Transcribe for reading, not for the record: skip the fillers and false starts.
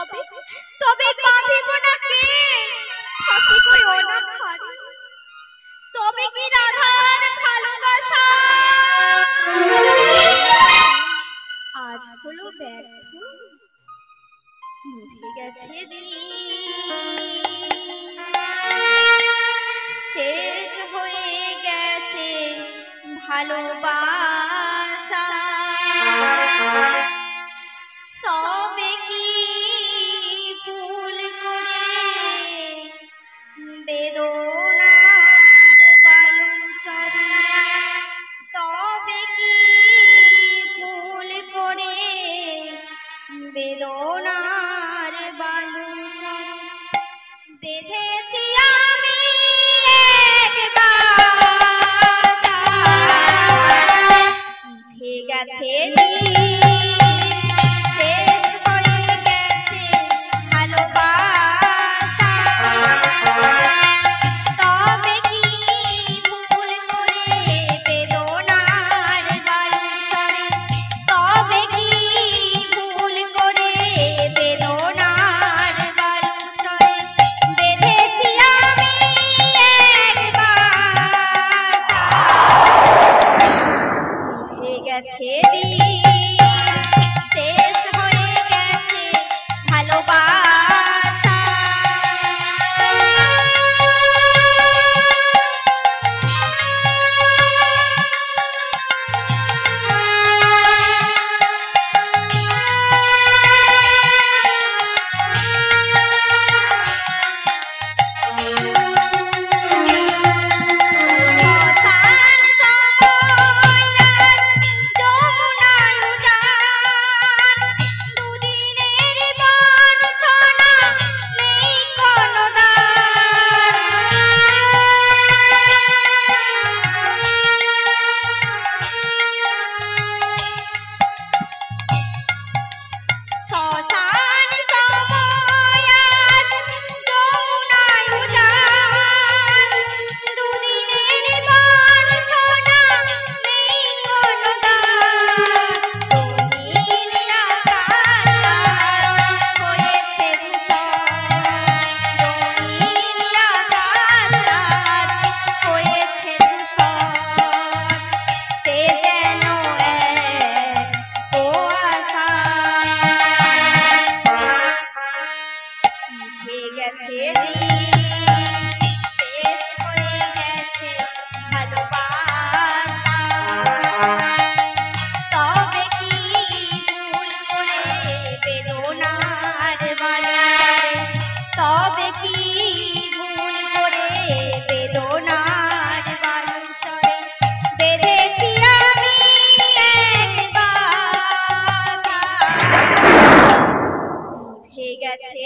তবে তবে বাঁধিব না কে থাকি কই অনাথারে তবে কি রাধার ভালোবাসা আজ হলো ব্যর্থ নিভে গেছে শেষ হয়ে গেছে ভালোবাসা তবে কি ভুল করে বেদনার বালুচরে তবে কি ভুল করে বেদনার বালুচরে বেঁধেছি আমি একবার গেছে শেষ হয়ে গেছে ভালোবাসা তবে কি ভুল করে বেদনার বালুচরে তবে কি ভুল করে বেদনার বালুচরে বেঁধেছি আমি একবার গেছে শেষ হয়ে গেছে ভালোবাসা শেষ হয়ে গেছে ভালোবাসা তবে কি ভুল করে বেদনার বালুচরে তবে কি ভুল করে বেদনার বালুচরে বেঁধেছি আমি একবার নিভে গেছে